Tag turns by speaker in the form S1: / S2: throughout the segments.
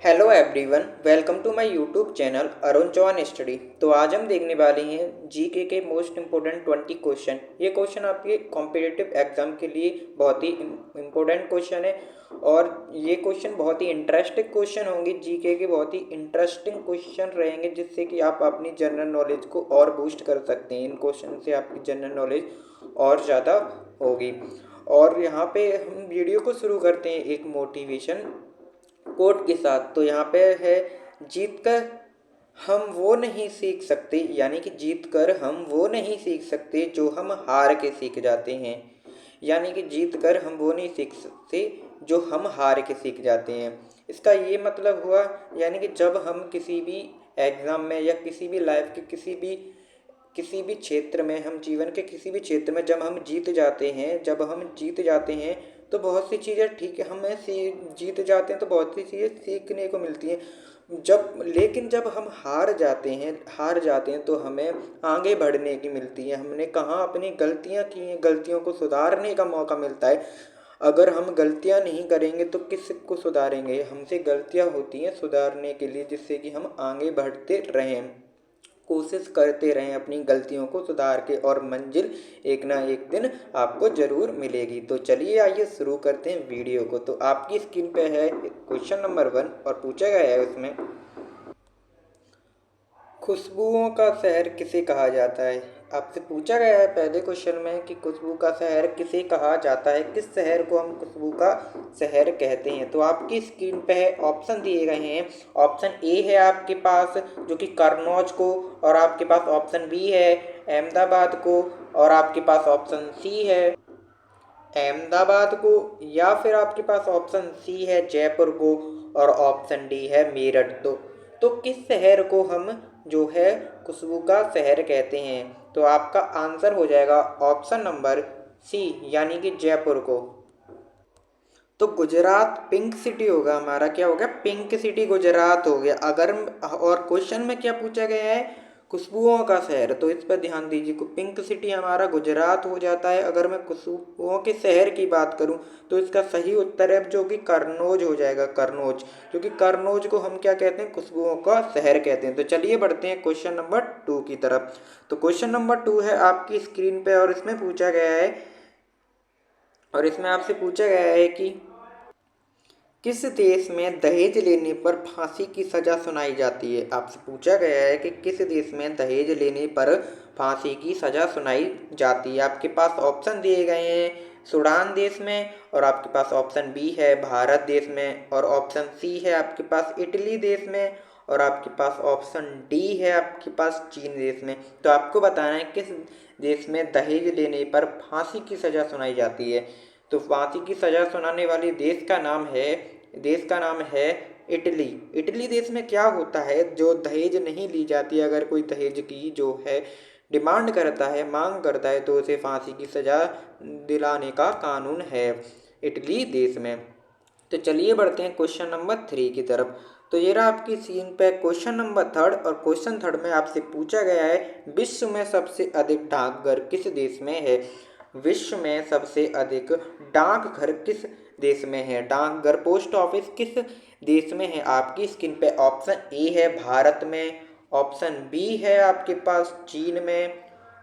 S1: Hello everyone, welcome to my YouTube channel Arun Chauhan study. तो आज हम देखने वाले हैं जीके के मोस्ट इम्पोर्टेंट 20 क्वेश्चन। ये क्वेश्चन आपके कॉम्पिटिटिव एग्जाम के लिए बहुत ही इम्पोर्टेंट क्वेश्चन है और ये क्वेश्चन बहुत ही इंटरेस्टिंग क्वेश्चन होंगे। जीके के बहुत ही इंटरेस्टिंग क्वेश्चन रहेंगे जिससे कि आप अपनी जनरल नॉलेज को और बूस्ट कर सकते हैं। इन क्वेश्चन से आपकी जनरल नॉलेज और ज़्यादा होगी। और यहाँ पे हम वीडियो को शुरू करते हैं एक मोटिवेशन कोट के साथ। तो यहाँ पे है, जीत कर हम वो नहीं सीख सकते, यानी कि जीत कर हम वो नहीं सीख सकते जो हम हार के सीख जाते हैं। यानी कि जीत कर हम वो नहीं सीख सकते जो हम हार के सीख जाते हैं। इसका ये मतलब हुआ, यानी कि जब हम किसी भी एग्ज़ाम में या किसी भी लाइफ के किसी भी क्षेत्र में, हम जीवन के किसी भी क्षेत्र में जब हम जीत जाते हैं तो बहुत सी चीज़ें, ठीक है, हमें जीत जाते हैं तो बहुत सी चीज़ें सीखने को मिलती हैं। लेकिन जब हम हार जाते हैं तो हमें आगे बढ़ने की मिलती है। हमने कहाँ अपनी गलतियाँ की हैं, गलतियों को सुधारने का मौका मिलता है। अगर हम गलतियाँ नहीं करेंगे तो किस को सुधारेंगे। हमसे गलतियाँ होती हैं सुधारने के लिए, जिससे कि हम आगे बढ़ते रहें, कोशिश करते रहें अपनी गलतियों को सुधार के, और मंजिल एक ना एक दिन आपको ज़रूर मिलेगी। तो चलिए आइए शुरू करते हैं वीडियो को। तो आपकी स्क्रीन पे है क्वेश्चन नंबर 1 और पूछा गया है उसमें, खुशबुओं का शहर किसे कहा जाता है। आपसे पूछा गया है पहले क्वेश्चन में कि खुशबू का शहर किसे कहा जाता है, किस शहर को हम खुशबू का शहर कहते हैं। तो आपकी स्क्रीन पे है, ऑप्शन दिए गए हैं। ऑप्शन ए है आपके पास जो कि कन्नौज को, और आपके पास ऑप्शन बी है अहमदाबाद को, और आपके पास ऑप्शन सी है अहमदाबाद को, या फिर आपके पास ऑप्शन सी है जयपुर को, और ऑप्शन डी है मेरठ। तो किस शहर को हम जो है खुशबू का शहर कहते हैं। तो आपका आंसर हो जाएगा ऑप्शन नंबर सी, यानी कि जयपुर को। तो गुजरात पिंक सिटी होगा हमारा, क्या हो गया, पिंक सिटी गुजरात हो गया। अगर और क्वेश्चन में क्या पूछा गया है, खुशबुओं का शहर, तो इस पर ध्यान दीजिए। पिंक सिटी हमारा गुजरात हो जाता है। अगर मैं खुशबुओं के शहर की बात करूं तो इसका सही उत्तर है जो कि कन्नौज हो जाएगा, कन्नौज। क्योंकि कन्नौज को हम क्या कहते हैं, खुशबुओं का शहर कहते हैं। तो चलिए बढ़ते हैं क्वेश्चन नंबर 2 की तरफ। तो क्वेश्चन नंबर 2 है आपकी स्क्रीन पे, और इसमें आपसे पूछा गया है कि किस देश में दहेज लेने पर फांसी की सजा सुनाई जाती है। आपसे पूछा गया है कि किस देश में दहेज लेने पर फांसी की सजा सुनाई जाती है। आपके पास ऑप्शन दिए गए हैं, सूडान देश में, और आपके पास ऑप्शन बी है भारत देश में, और ऑप्शन सी है आपके पास इटली देश में, और आपके पास ऑप्शन डी है आपके पास चीन देश में। तो आपको बताना है किस देश में दहेज लेने पर फांसी की सजा सुनाई जाती है। तो फांसी की सजा सुनाने वाली देश का नाम है इटली। इटली देश में क्या होता है, जो दहेज नहीं ली जाती, अगर कोई दहेज की जो है डिमांड करता है, मांग करता है, तो उसे फांसी की सजा दिलाने का कानून है इटली देश में। तो चलिए बढ़ते हैं क्वेश्चन नंबर 3 की तरफ। तो ये रहा आपकी सीन पे क्वेश्चन नंबर 3, और क्वेश्चन 3 में आपसे पूछा गया है, विश्व में सबसे अधिक डाकघर किस देश में है। विश्व में सबसे अधिक डाकघर किस देश में है, डाकघर पोस्ट ऑफिस किस देश में है। आपकी स्क्रीन पे ऑप्शन ए है भारत में, ऑप्शन बी है आपके पास चीन में,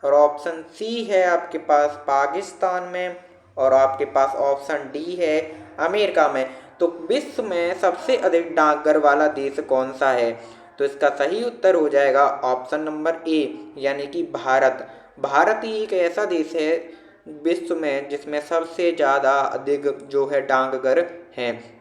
S1: और ऑप्शन सी है आपके पास पाकिस्तान में, और आपके पास ऑप्शन डी है अमेरिका में। तो विश्व में सबसे अधिक डाकघर वाला देश कौन सा है। तो इसका सही उत्तर हो जाएगा ऑप्शन नंबर ए, यानी कि भारत। भारत ही एक ऐसा देश है विश्व में जिसमें सबसे ज़्यादा अधिक जो है डाकघर हैं।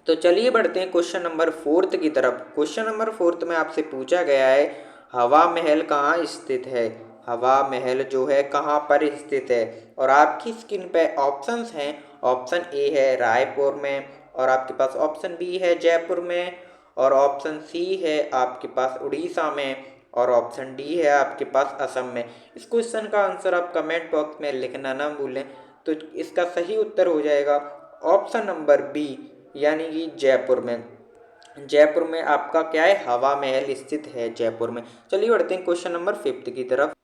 S1: तो चलिए बढ़ते हैं क्वेश्चन नंबर 4 की तरफ। क्वेश्चन नंबर 4 में आपसे पूछा गया है, हवा महल कहाँ स्थित है। हवा महल जो है कहाँ पर स्थित है। और आपकी स्क्रीन पे ऑप्शंस हैं, ऑप्शन ए है रायपुर में, और आपके पास ऑप्शन बी है जयपुर में, और ऑप्शन सी है आपके पास उड़ीसा में, और ऑप्शन डी है आपके पास असम में। इस क्वेश्चन का आंसर आप कमेंट बॉक्स में लिखना ना भूलें। तो इसका सही उत्तर हो जाएगा ऑप्शन नंबर बी, यानी कि जयपुर में। जयपुर में आपका क्या है, हवा महल स्थित है जयपुर में। चलिए बढ़ते हैं क्वेश्चन नंबर 5 की तरफ।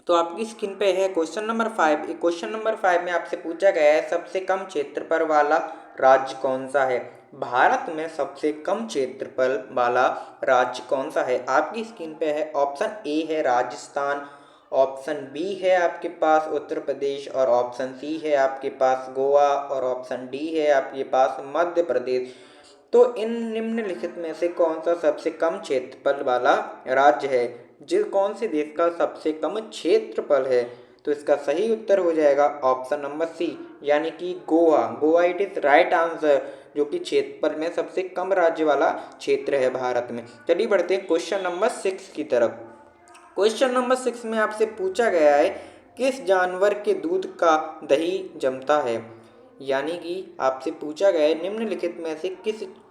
S1: तो आपकी स्क्रीन पे है क्वेश्चन नंबर 5। क्वेश्चन नंबर 5 में आपसे पूछा गया है, सबसे कम क्षेत्रफल वाला राज्य कौन सा है। भारत में सबसे कम क्षेत्रफल वाला राज्य कौन सा है? आपकी स्क्रीन पे है ऑप्शन ए है राजस्थान, ऑप्शन बी है आपके पास उत्तर प्रदेश और ऑप्शन सी है आपके पास गोवा और ऑप्शन डी है आपके पास मध्य प्रदेश। तो इन निम्नलिखित में से कौन सा सबसे कम क्षेत्रफल वाला राज्य है? कौन से देश का सबसे कम क्षेत्रफल है? तो इसका सही उत्तर हो जाएगा ऑप्शन नंबर सी, यानी कि Goa. Goa it is right answer, जो कि क्षेत्रफल में सबसे कम राज्य वाला क्षेत्र है भारत में। चलिए बढ़ते हैं क्वेश्चन नंबर 6 की तरफ। क्वेश्चन नंबर 6 में आपसे पूछा गया है किस जानवर के दूध का दही जमता है? यानी कि आपसे पूछा गया है निम्नलिखित में से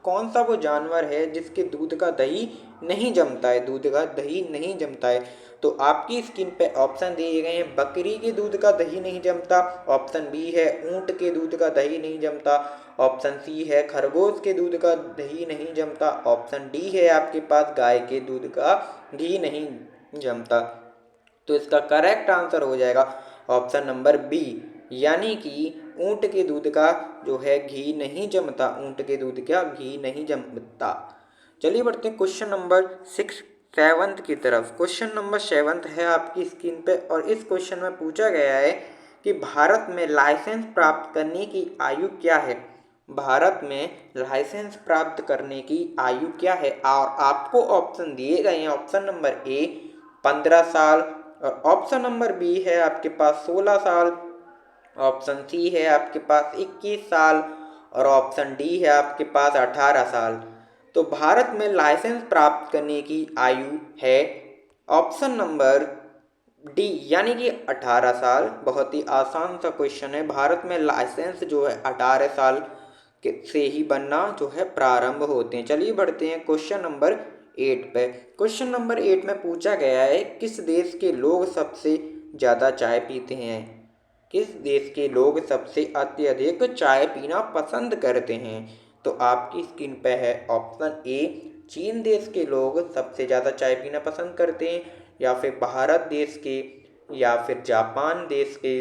S1: कौन सा वो जानवर है जिसके दूध का दही नहीं जमता है, दूध का दही नहीं जमता है। तो आपकी स्क्रीन पे ऑप्शन दिए गए हैं, बकरी के दूध का दही नहीं जमता, ऑप्शन बी है ऊंट के दूध का दही नहीं जमता, ऑप्शन सी है खरगोश के दूध का दही नहीं जमता, ऑप्शन डी है आपके पास गाय के दूध का घी नहीं जमता। तो इसका करेक्ट आंसर हो जाएगा ऑप्शन नंबर बी, यानी कि ऊंट के दूध का जो है घी नहीं जमता, ऊंट के दूध का घी नहीं जमता। चलिए बढ़ते हैं क्वेश्चन नंबर 7 की तरफ। क्वेश्चन नंबर 7 है आपकी स्क्रीन पे और इस क्वेश्चन में पूछा गया है कि भारत में लाइसेंस प्राप्त करने की आयु क्या है? भारत में लाइसेंस प्राप्त करने की आयु क्या है? और आपको ऑप्शन दिए गए हैं, ऑप्शन नंबर ए 15 साल और ऑप्शन नंबर बी है आपके पास 16 साल, ऑप्शन सी है आपके पास 21 साल और ऑप्शन डी है आपके पास 18 साल। तो भारत में लाइसेंस प्राप्त करने की आयु है ऑप्शन नंबर डी, यानी कि 18 साल। बहुत ही आसान सा क्वेश्चन है। भारत में लाइसेंस जो है 18 साल से ही बनना जो है प्रारंभ होते हैं। चलिए बढ़ते हैं क्वेश्चन नंबर 8 पे। क्वेश्चन नंबर 8 में पूछा गया है किस देश के लोग सबसे ज़्यादा चाय पीते हैं? किस देश के लोग सबसे अत्यधिक चाय पीना पसंद करते हैं? तो आपकी स्क्रीन पे है ऑप्शन ए चीन देश के लोग सबसे ज़्यादा चाय पीना पसंद करते हैं, या फिर भारत देश के, या फिर जापान देश के,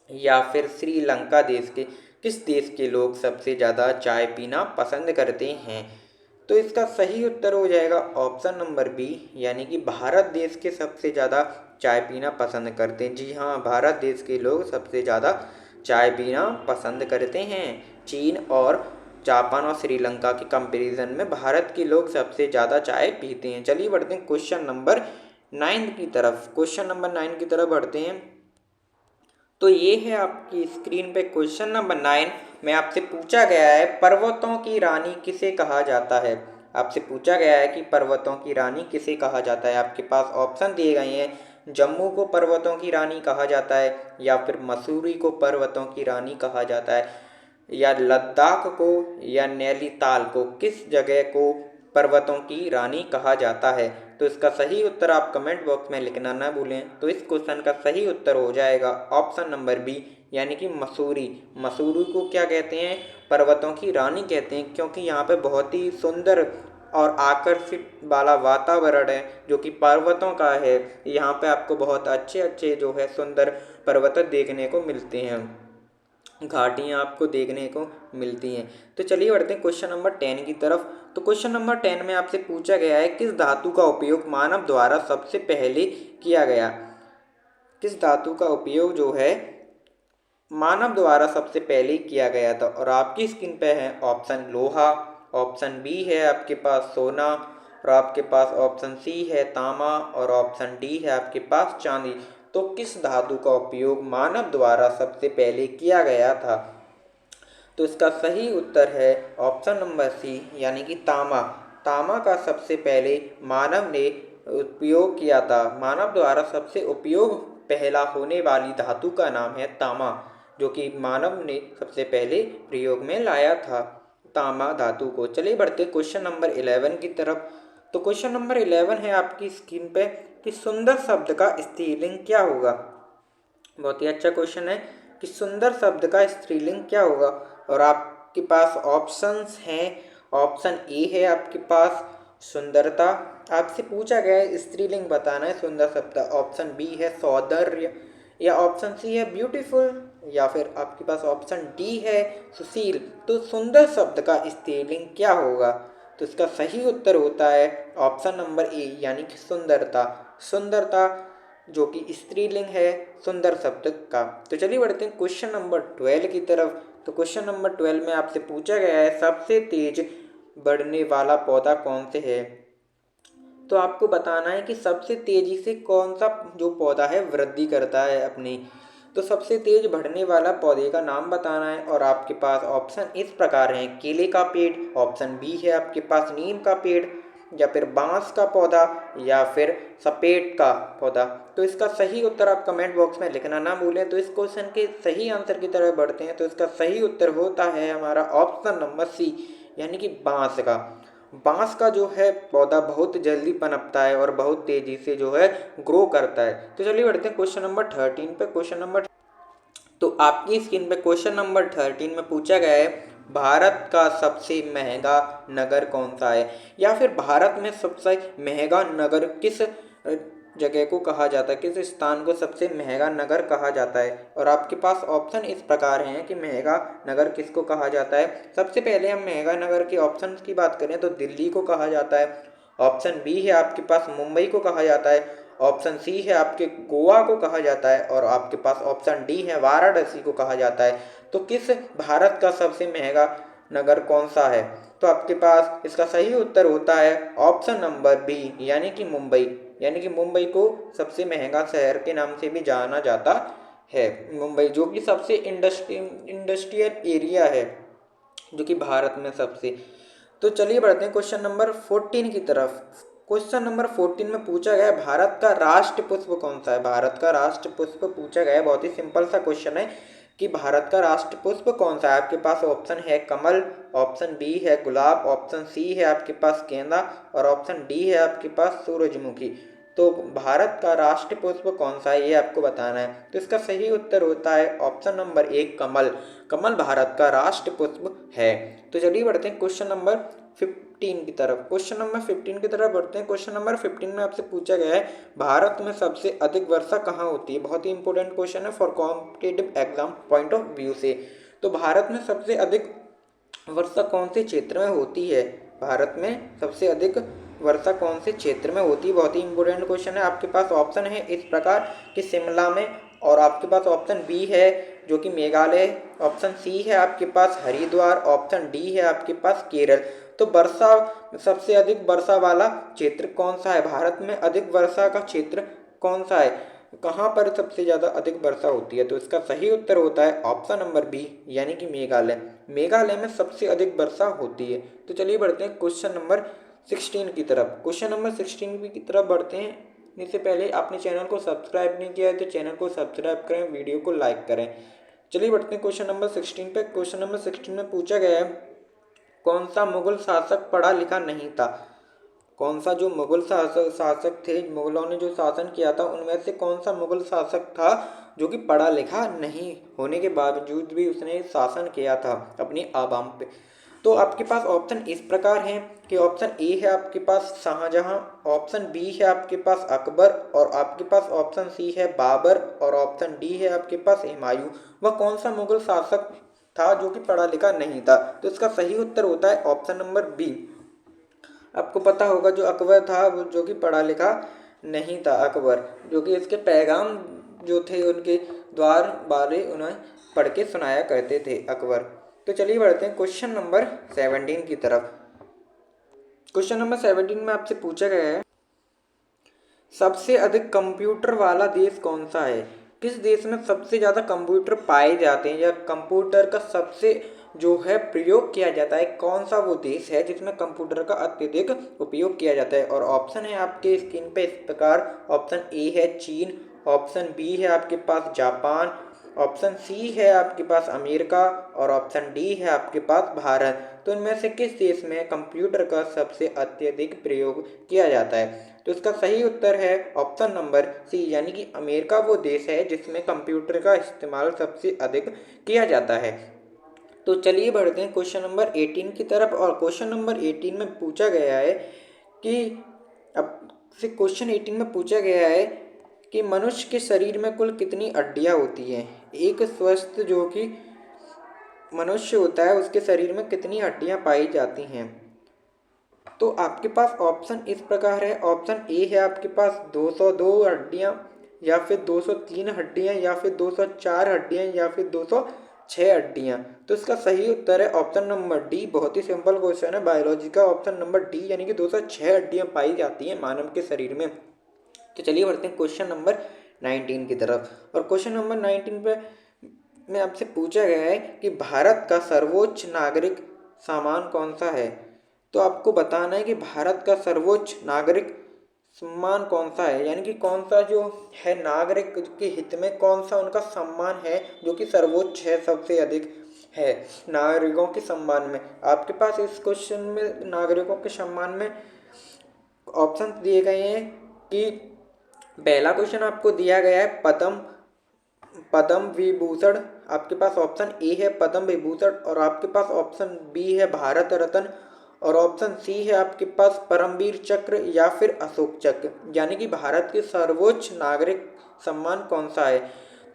S1: या फिर श्रीलंका देश के। किस देश के लोग सबसे ज़्यादा चाय पीना पसंद करते हैं? तो इसका सही उत्तर हो जाएगा ऑप्शन नंबर बी, यानी कि भारत देश के सबसे ज़्यादा चाय पीना पसंद करते हैं। जी हाँ, भारत देश के लोग सबसे ज़्यादा चाय पीना पसंद करते हैं। चीन और जापान और श्रीलंका के कंपैरिजन में भारत के लोग सबसे ज़्यादा चाय पीते हैं। चलिए बढ़ते हैं क्वेश्चन नंबर 9 की तरफ। क्वेश्चन नंबर 9 की तरफ बढ़ते हैं। तो ये है आपकी स्क्रीन पे क्वेश्चन नंबर 9 में आपसे पूछा गया है पर्वतों की रानी किसे कहा जाता है? आपसे पूछा गया है कि पर्वतों की रानी किसे कहा जाता है। आपके पास ऑप्शन दिए गए हैं, जम्मू को पर्वतों की रानी कहा जाता है, या फिर मसूरी को पर्वतों की रानी कहा जाता है, या लद्दाख को, या नैनीताल को। किस जगह को पर्वतों की रानी कहा जाता है? तो इसका सही उत्तर आप कमेंट बॉक्स में लिखना ना भूलें। तो इस क्वेश्चन का सही उत्तर हो जाएगा ऑप्शन नंबर बी, यानी कि मसूरी। मसूरी को क्या कहते हैं? पर्वतों की रानी कहते हैं, क्योंकि यहाँ पे बहुत ही सुंदर और आकर्षित वाला वातावरण है जो कि पर्वतों का है। यहाँ पे आपको बहुत अच्छे अच्छे जो है सुंदर पर्वत देखने को मिलते हैं, घाटियाँ आपको देखने को मिलती हैं। तो चलिए बढ़ते हैं क्वेश्चन नंबर 10 की तरफ। तो क्वेश्चन नंबर 10 में आपसे पूछा गया है किस धातु का उपयोग मानव द्वारा सबसे पहले किया गया? किस धातु का उपयोग जो है मानव द्वारा सबसे पहले किया गया था? और आपकी स्क्रीन पे है ऑप्शन लोहा, ऑप्शन बी है आपके पास सोना, और आपके पास ऑप्शन सी है तांबा, और ऑप्शन डी है आपके पास चांदी। तो किस धातु का उपयोग मानव द्वारा सबसे पहले किया गया था? तो इसका सही उत्तर है ऑप्शन नंबर सी, यानी कि तांबा। तांबा का सबसे पहले मानव ने उपयोग किया था। मानव द्वारा सबसे उपयोग पहला होने वाली धातु का नाम है तांबा, जो कि मानव ने सबसे पहले प्रयोग में लाया था, तांबा धातु को। चलिए बढ़ते क्वेश्चन नंबर 11 की तरफ। तो क्वेश्चन नंबर 11 है आपकी स्क्रीन पे कि सुंदर शब्द का स्त्रीलिंग क्या होगा? बहुत ही अच्छा क्वेश्चन है कि सुंदर शब्द का स्त्रीलिंग क्या होगा? और आपके पास ऑप्शंस हैं। ऑप्शन ए है आपके पास सुंदरता। आपसे पूछा गया है स्त्रीलिंग बताना है सुंदर शब्द का। ऑप्शन बी है सौंदर्य, या ऑप्शन सी है ब्यूटीफुल, या फिर आपके पास ऑप्शन डी है सुशील। तो सुंदर शब्द का स्त्रीलिंग क्या होगा? तो इसका सही उत्तर होता है ऑप्शन नंबर ए यानी कि सुंदरता। सुंदरता जो कि स्त्रीलिंग है सुंदर शब्द का। तो चलिए बढ़ते हैं क्वेश्चन नंबर 12 की तरफ। तो क्वेश्चन नंबर 12 में आपसे पूछा गया है सबसे तेज बढ़ने वाला पौधा कौन से है? तो आपको बताना है कि सबसे तेजी से कौन सा जो पौधा है वृद्धि करता है अपनी। तो सबसे तेज बढ़ने वाला पौधे का नाम बताना है और आपके पास ऑप्शन इस प्रकार हैं केले का पेड़, ऑप्शन बी है आपके पास नीम का पेड़, या फिर बांस का पौधा, या फिर सपेट का पौधा। तो इसका सही उत्तर आप कमेंट बॉक्स में लिखना ना भूलें। तो इस क्वेश्चन के सही आंसर की तरफ बढ़ते हैं। तो इसका सही उत्तर होता है हमारा ऑप्शन नंबर सी यानी कि बांस का। बांस का जो है पौधा बहुत जल्दी पनपता है और बहुत तेजी से जो है ग्रो करता है। तो चलिए बढ़ते हैं क्वेश्चन नंबर 13 पे। क्वेश्चन नंबर तो आपकी स्क्रीन पे क्वेश्चन नंबर 13 में पूछा गया है भारत का सबसे महंगा नगर कौन सा है, या फिर भारत में सबसे महंगा नगर किस जगह को कहा जाता है, किस स्थान को सबसे महंगा नगर कहा जाता है। और आपके पास ऑप्शन इस प्रकार हैं कि महंगा नगर किसको कहा जाता है। सबसे पहले हम महंगा नगर के ऑप्शन की बात करें तो दिल्ली को कहा जाता है, ऑप्शन बी है आपके पास मुंबई को कहा जाता है, ऑप्शन सी है आपके गोवा को कहा जाता है, और आपके पास ऑप्शन डी है वाराणसी को कहा जाता है। तो किस भारत का सबसे महंगा नगर कौन सा है? तो आपके पास इसका सही उत्तर होता है ऑप्शन नंबर बी यानी कि मुंबई। यानी कि मुंबई को सबसे महंगा शहर के नाम से भी जाना जाता है। मुंबई जो कि सबसे इंडस्ट्रियल एरिया है जो कि भारत में सबसे। तो चलिए बढ़ते हैं क्वेश्चन नंबर 14 की तरफ। क्वेश्चन नंबर 14 में पूछा गया है भारत का राष्ट्र पुष्प कौन सा है। भारत का राष्ट्र पुष्प पूछा गया है, बहुत ही सिंपल सा क्वेश्चन है कि भारत का राष्ट्र पुष्प कौन सा है। आपके पास ऑप्शन है कमल, ऑप्शन बी है गुलाब, ऑप्शन सी है आपके पास गेंदा, और ऑप्शन डी है आपके पास सूरजमुखी। तो भारत का राष्ट्र पुष्प कौन सा है ये आपको बताना है। तो इसका सही उत्तर होता है ऑप्शन नंबर एक कमल। कमल भारत का राष्ट्र पुष्प है। तो चलिए बढ़ते हैं क्वेश्चन नंबर 15 की तरफ। क्वेश्चन नंबर 15 की तरफ बढ़ते हैं। क्वेश्चन नंबर 15 में आपसे पूछा गया है भारत में सबसे अधिक वर्षा कहाँ होती है। बहुत ही इंपॉर्टेंट क्वेश्चन है for competitive exam point of view से। तो भारत में सबसे अधिक वर्षा कौन से क्षेत्र में होती है? भारत में सबसे अधिक वर्षा कौन से क्षेत्र में होती है? बहुत ही इंपॉर्टेंट क्वेश्चन है। आपके पास ऑप्शन है इस प्रकार कि शिमला में, और आपके पास ऑप्शन बी है जो कि मेघालय, ऑप्शन सी है आपके पास हरिद्वार, ऑप्शन डी है आपके पास केरल। तो वर्षा सबसे अधिक वर्षा वाला क्षेत्र कौन सा है? भारत में अधिक वर्षा का क्षेत्र कौन सा है? कहाँ पर सबसे ज़्यादा अधिक वर्षा होती है? तो इसका सही उत्तर होता है ऑप्शन नंबर बी यानी कि मेघालय। मेघालय में सबसे अधिक वर्षा होती है। तो चलिए बढ़ते हैं क्वेश्चन नंबर 16 की तरफ। क्वेश्चन नंबर 16 की तरफ बढ़ते हैं। इससे पहले आपने चैनल को सब्सक्राइब नहीं किया है तो चैनल को सब्सक्राइब करें, वीडियो को लाइक करें। चलिए बढ़ते हैं क्वेश्चन नंबर 16 पे। क्वेश्चन नंबर 16 में पूछा गया है कौन सा मुगल शासक पढ़ा लिखा नहीं था। कौन सा जो मुगल शासक थे, मुगलों ने जो शासन किया था उनमें से कौन सा मुगल शासक था जो कि पढ़ा लिखा नहीं होने के बावजूद भी उसने शासन किया था अपनी आवाम पे। तो आपके पास ऑप्शन इस प्रकार हैं कि ऑप्शन ए है आपके पास शाहजहां, ऑप्शन बी है आपके पास अकबर, और आपके पास ऑप्शन सी है बाबर, और ऑप्शन डी है आपके पास हुमायूं। वह कौन सा मुगल शासक था जो कि पढ़ा लिखा नहीं था? तो इसका सही उत्तर होता है ऑप्शन नंबर बी। आपको पता होगा जो अकबर था वो जो कि पढ़ा लिखा नहीं था। अकबर जो कि इसके पैगाम जो थे उनके द्वार बारे उन्हें पढ़ के सुनाया करते थे अकबर। तो चलिए बढ़ते हैं क्वेश्चन नंबर 17 की तरफ। क्वेश्चन नंबर 17 में आपसे पूछा गया है सबसे अधिक कंप्यूटर वाला देश कौन सा है। किस देश में सबसे ज़्यादा कंप्यूटर पाए जाते हैं या कंप्यूटर का सबसे जो है प्रयोग किया जाता है, कौन सा वो देश है जिसमें कंप्यूटर का अत्यधिक उपयोग किया जाता है? और ऑप्शन है आपके स्क्रीन पे इस प्रकार। ऑप्शन ए है चीन, ऑप्शन बी है आपके पास जापान, ऑप्शन सी है आपके पास अमेरिका, और ऑप्शन डी है आपके पास भारत। तो इनमें से किस देश में कंप्यूटर का सबसे अत्यधिक प्रयोग किया जाता है? तो इसका सही उत्तर है ऑप्शन नंबर सी यानी कि अमेरिका वो देश है जिसमें कंप्यूटर का इस्तेमाल सबसे अधिक किया जाता है। तो चलिए बढ़ते हैं क्वेश्चन नंबर 18 की तरफ। और क्वेश्चन नंबर 18 में पूछा गया है कि अब से क्वेश्चन 18 में पूछा गया है कि मनुष्य के शरीर में कुल कितनी हड्डियां होती हैं। एक स्वस्थ जो कि मनुष्य होता है उसके शरीर में कितनी हड्डियां पाई जाती हैं? तो आपके पास ऑप्शन इस प्रकार है। ऑप्शन ए है आपके पास 202 हड्डियां, या फिर 203 हड्डियां, या फिर 204 हड्डियां, या फिर 206 हड्डियां। तो इसका सही उत्तर है ऑप्शन नंबर डी। बहुत ही सिंपल क्वेश्चन है बायोलॉजी का, ऑप्शन नंबर डी यानी कि 206 हड्डियां पाई जाती हैं मानव के शरीर में। तो चलिए बढ़ते हैं क्वेश्चन नंबर 19 की तरफ। और क्वेश्चन नंबर 19 पे में आपसे पूछा गया है कि भारत का सर्वोच्च नागरिक सम्मान कौन सा है? तो आपको बताना है कि भारत का सर्वोच्च नागरिक सम्मान कौन सा है, यानी कि कौन सा जो है नागरिक के हित में कौन सा उनका सम्मान है जो कि सर्वोच्च है, सबसे अधिक है नागरिकों के सम्मान में। आपके पास इस क्वेश्चन में नागरिकों के सम्मान में ऑप्शन दिए गए हैं कि पहला क्वेश्चन आपको दिया गया है पद्म विभूषण। आपके पास ऑप्शन ए है पद्म विभूषण, और आपके पास ऑप्शन बी है भारत रत्न, और ऑप्शन सी है आपके पास परमवीर चक्र या फिर अशोक चक्र। यानी कि भारत के सर्वोच्च नागरिक सम्मान कौन सा है?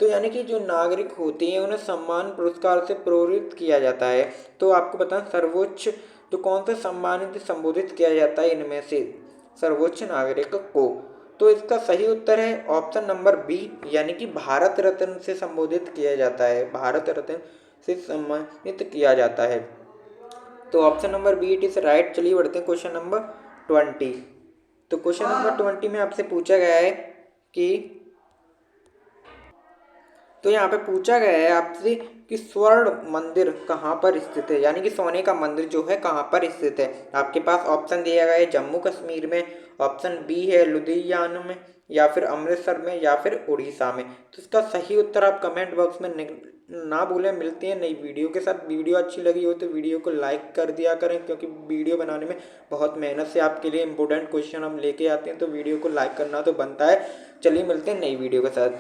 S1: तो यानी कि जो नागरिक होते हैं उन्हें सम्मान पुरस्कार से प्रेरित किया जाता है। तो आपको बताएं सर्वोच्च जो कौन सा सम्मानित संबोधित किया जाता है इनमें से सर्वोच्च नागरिक को? तो इसका सही उत्तर है ऑप्शन नंबर बी, यानी कि भारत रत्न से संबोधित किया जाता है, भारत रत्न से सम्मानित किया जाता है। तो option number B it is right. चलिए बढ़ते हैं क्वेश्चन नंबर 20। तो क्वेश्चन नंबर 20 में आपसे पूछा गया है कि तो यहाँ पे पूछा गया है आपसे कि स्वर्ण मंदिर कहाँ पर स्थित है, यानी कि सोने का मंदिर जो है कहाँ पर स्थित है। आपके पास ऑप्शन दिया गया है जम्मू कश्मीर में, ऑप्शन बी है लुधियाना में, या फिर अमृतसर में, या फिर उड़ीसा में। तो इसका सही उत्तर आप कमेंट बॉक्स में ना भूलें। मिलते हैं नई वीडियो के साथ। वीडियो अच्छी लगी हो तो वीडियो को लाइक कर दिया करें, क्योंकि वीडियो बनाने में बहुत मेहनत से आपके लिए इंपॉर्टेंट क्वेश्चन हम लेके आते हैं, तो वीडियो को लाइक करना तो बनता है। चलिए मिलते हैं नई वीडियो के साथ।